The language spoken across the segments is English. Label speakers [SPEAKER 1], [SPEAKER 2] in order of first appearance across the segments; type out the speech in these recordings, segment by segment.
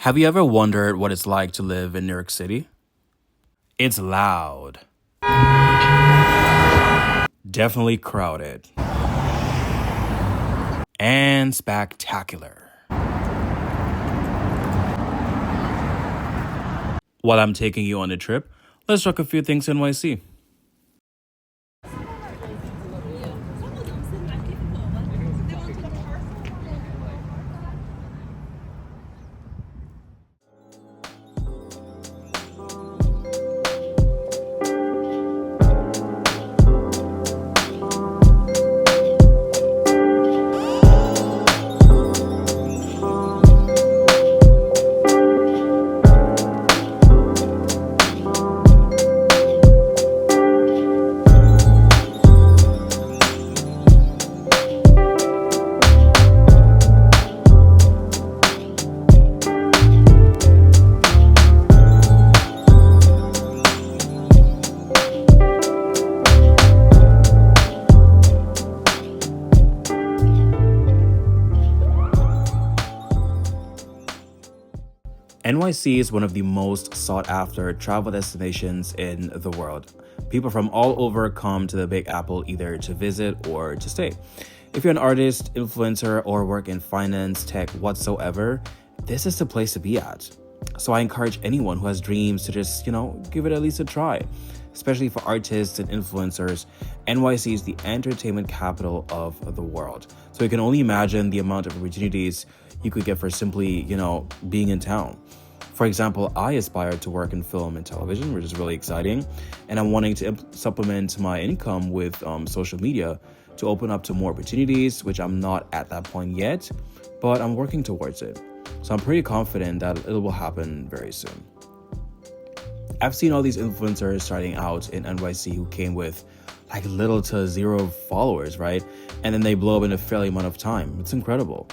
[SPEAKER 1] Have you ever wondered what it's like to live in New York City? It's loud, definitely crowded, and spectacular. While I'm taking you on a trip, let's talk a few things NYC. NYC is one of the most sought after travel destinations in the world. People from all over come to the Big Apple either to visit or to stay. If you're an artist, influencer, or work in finance, tech, whatsoever, this is the place to be at. So I encourage anyone who has dreams to just, give it at least a try. Especially for artists and influencers, NYC is the entertainment capital of the world. So you can only imagine the amount of opportunities you could get for simply, being in town. For example, I aspire to work in film and television, which is really exciting. And I'm wanting to supplement my income with social media to open up to more opportunities, which I'm not at that point yet, but I'm working towards it. So I'm pretty confident that it will happen very soon. I've seen all these influencers starting out in NYC who came with like little to zero followers, right? And then they blow up in a fairly amount of time. It's incredible.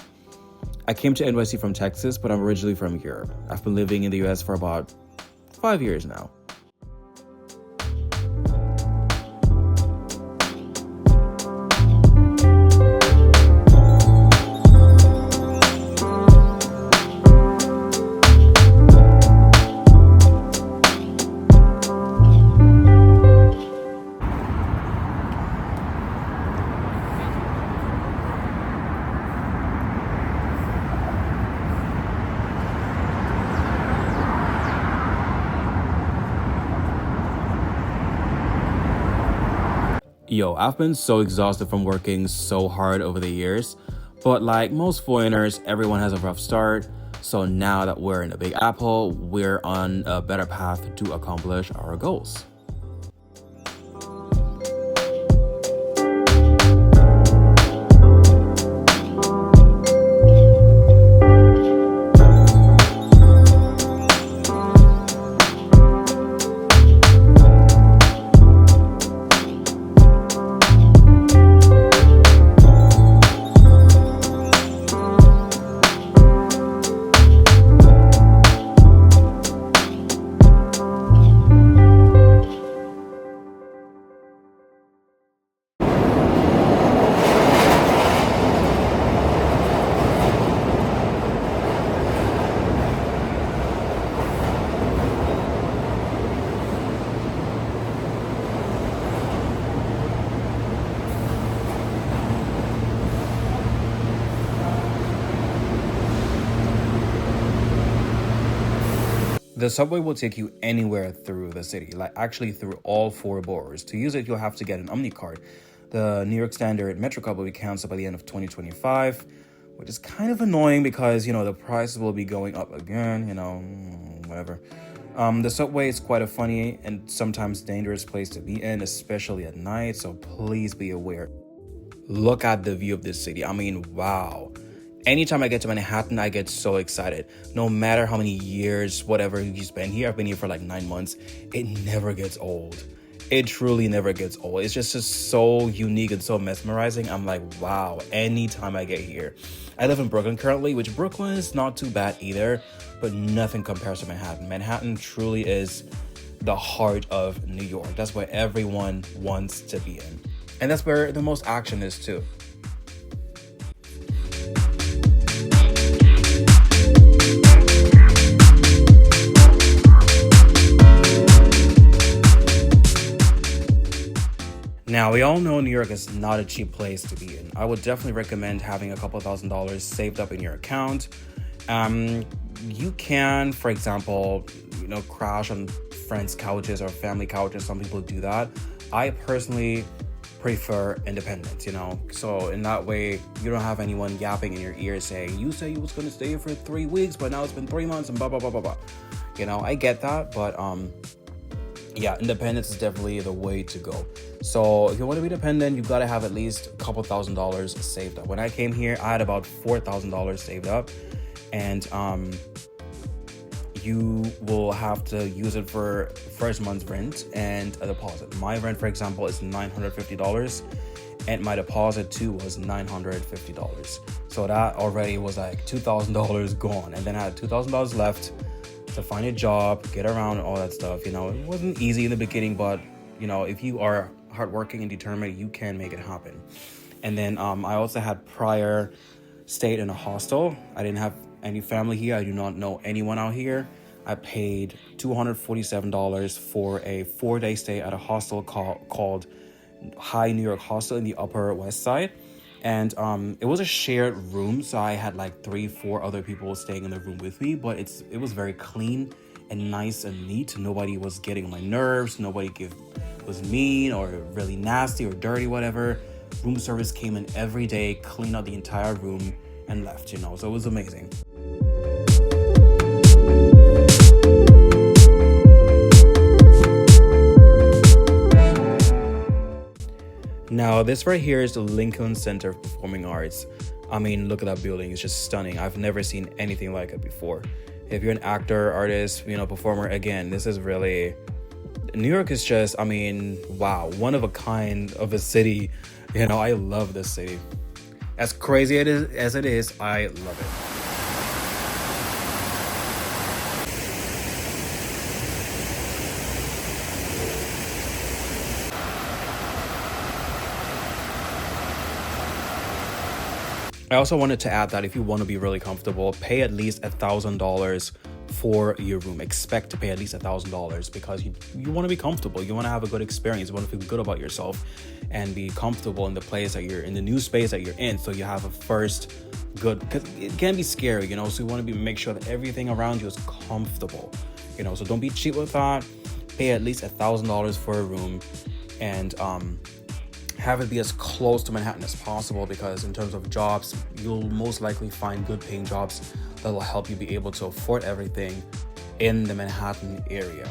[SPEAKER 1] I came to NYC from Texas, but I'm originally from Europe. I've been living in the US for about 5 years now. Yo, I've been so exhausted from working so hard over the years, but like most foreigners, everyone has a rough start. So now that we're in the Big Apple, we're on a better path to accomplish our goals. The subway will take you anywhere through the city, like actually through all four boroughs. To use it, you'll have to get an Omni card. The New York Standard Metro card will be canceled by the end of 2025, which is kind of annoying because, the prices will be going up again, whatever. The subway is quite a funny and sometimes dangerous place to be in, especially at night, so please be aware. Look at the view of this city. I mean, wow. Anytime I get to Manhattan, I get so excited. No matter how many years, whatever you spend here, I've been here for like 9 months, it never gets old. It truly never gets old. It's just so unique and so mesmerizing. I'm like, wow, anytime I get here. I live in Brooklyn currently, which Brooklyn is not too bad either, but nothing compares to Manhattan. Manhattan truly is the heart of New York. That's where everyone wants to be in. And that's where the most action is too. Now, we all know New York is not a cheap place to be in. I would definitely recommend having a couple $1,000s saved up in your account. Um, you can, for example, crash on friends' couches or family couches. Some people do that. I personally prefer independence, So in that way, you don't have anyone yapping in your ear saying, you said you was going to stay here for 3 weeks, but now it's been 3 months and blah, blah, blah, blah, blah. I get that, but yeah, independence is definitely the way to go. So if you want to be independent, you've got to have at least a couple $1,000s saved up. When I came here, I had about $4,000 saved up, and you will have to use it for first month's rent and a deposit. My rent, for example, is $950, and my deposit too was $950. So that already was like $2,000 gone, and then I had $2,000 left to find a job, get around, and all that stuff. It wasn't easy in the beginning, but if you are hardworking and determined, you can make it happen. And then I also had prior stayed in a hostel. I didn't have any family here. I do not know anyone out here. I paid $247 for a 4-day stay at a hostel called High New York Hostel in the Upper West Side. And it was a shared room, so I had like 3-4 other people staying in the room with me, but it was very clean and nice and neat. Nobody was getting on my nerves. Nobody was mean or really nasty or dirty, whatever. Room service came in every day, cleaned out the entire room, and left, so it was amazing. Now, this right here is the Lincoln Center of Performing Arts. I mean, look at that building. It's just stunning. I've never seen anything like it before. If you're an actor, artist, performer, again, this is really... New York is just, wow, one of a kind of a city. I love this city. As crazy as it is, I love it. I also wanted to add that if you want to be really comfortable, pay at least $1,000 for your room. Expect to pay at least $1,000 because you want to be comfortable. You want to have a good experience. You want to feel good about yourself and be comfortable in the place that you're in, the new space that you're in. So you have a first good, because it can be scary, so you want to make sure that everything around you is comfortable, so don't be cheap with that. Pay at least $1,000 for a room, and have it be as close to Manhattan as possible, because in terms of jobs, you'll most likely find good paying jobs that will help you be able to afford everything in the Manhattan area.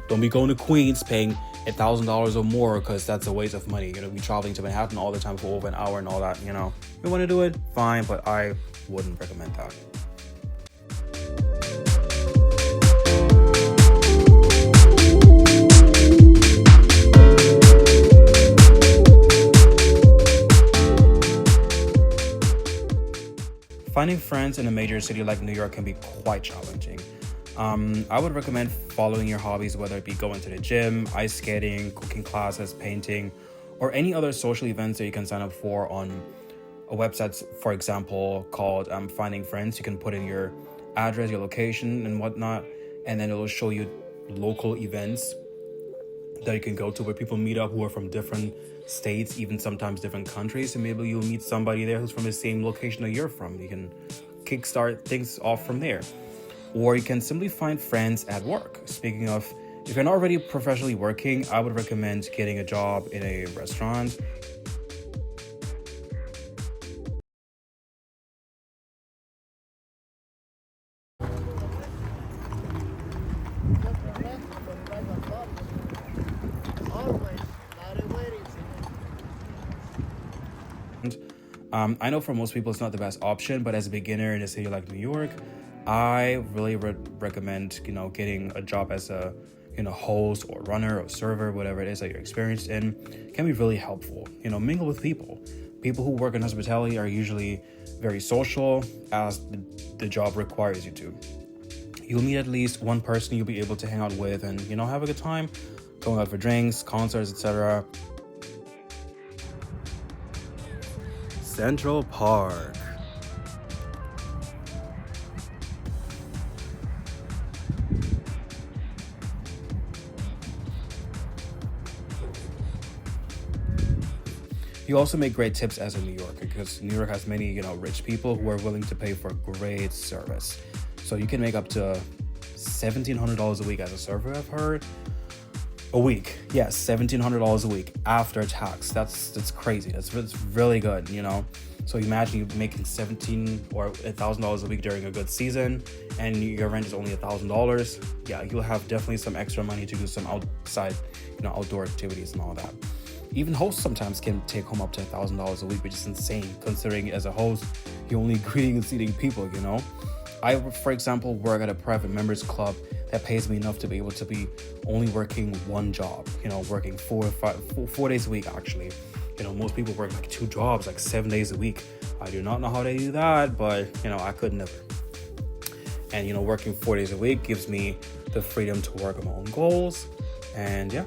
[SPEAKER 1] Don't be going to Queens paying $1,000 or more, because that's a waste of money. Be traveling to Manhattan all the time for over an hour and all that. If you want to do it, fine, but I wouldn't recommend that. Finding friends in a major city like New York can be quite challenging. I would recommend following your hobbies, whether it be going to the gym, ice skating, cooking classes, painting, or any other social events that you can sign up for on a website, for example, called Finding Friends. You can put in your address, your location, and whatnot, and then it will show you local events that you can go to where people meet up who are from different states, even sometimes different countries, and maybe you'll meet somebody there who's from the same location that you're from. You can kickstart things off from there. Or you can simply find friends at work. Speaking of, if you're not already professionally working, I would recommend getting a job in a restaurant. I know for most people it's not the best option, but as a beginner in a city like New York, I really recommend, getting a job as a, host or runner or server, whatever it is that you're experienced in. It can be really helpful. Mingle with people. People who work in hospitality are usually very social, as the job requires you to. You'll meet at least one person you'll be able to hang out with and, have a good time, going out for drinks, concerts, etc. Central Park. You also make great tips as a New Yorker because New York has many, rich people who are willing to pay for great service. So you can make up to $1,700 a week as a server, I've heard. A week, yes, $1,700 a week after tax. That's crazy. That's really good, So imagine you making $1,700 or $1,000 a week during a good season, and your rent is only $1,000. Yeah, you'll have definitely some extra money to do some outside, outdoor activities and all that. Even hosts sometimes can take home up to $1,000 a week, which is insane considering as a host, you're only greeting and seating people, I, for example, work at a private members club that pays me enough to be able to be only working one job, working 4 days a week, actually. Most people work like 2 jobs, like 7 days a week. I do not know how they do that, but, I could never. And, working 4 days a week gives me the freedom to work on my own goals. And yeah.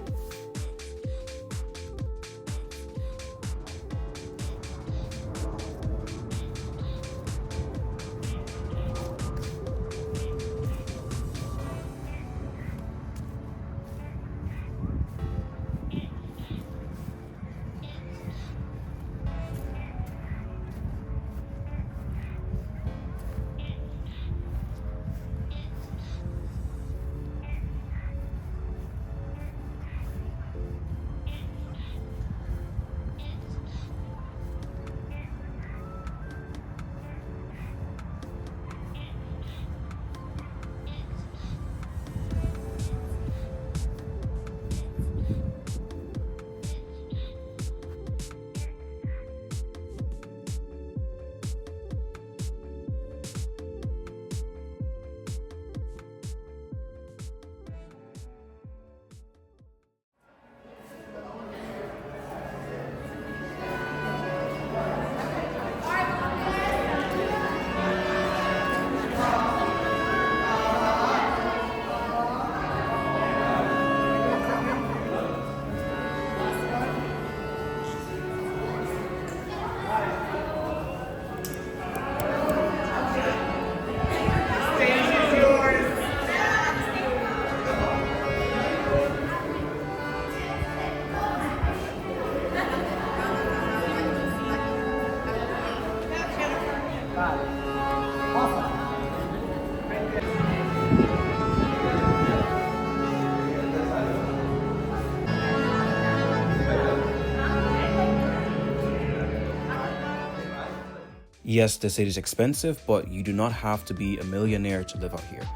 [SPEAKER 1] Yes, the city is expensive, but you do not have to be a millionaire to live out here.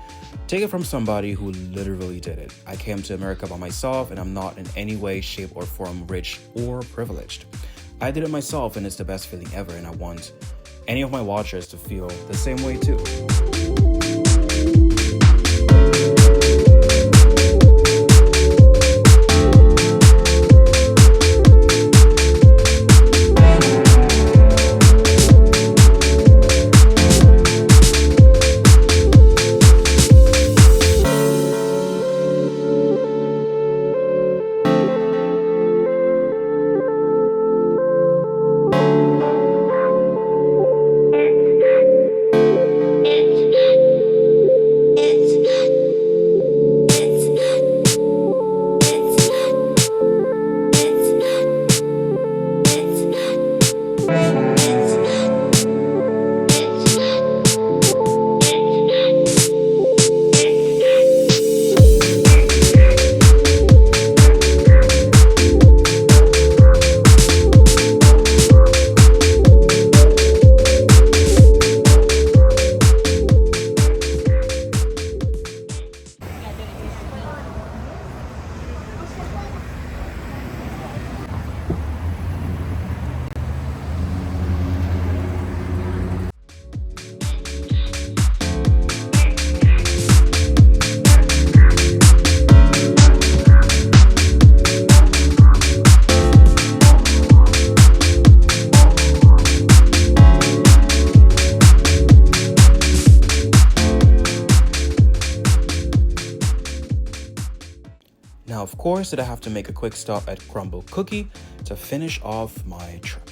[SPEAKER 1] Take it from somebody who literally did it. I came to America by myself, and I'm not in any way, shape, or form rich or privileged. I did it myself, and it's the best feeling ever, and I want any of my watchers to feel the same way too. Now, of course, did I have to make a quick stop at Crumble Cookie to finish off my trip.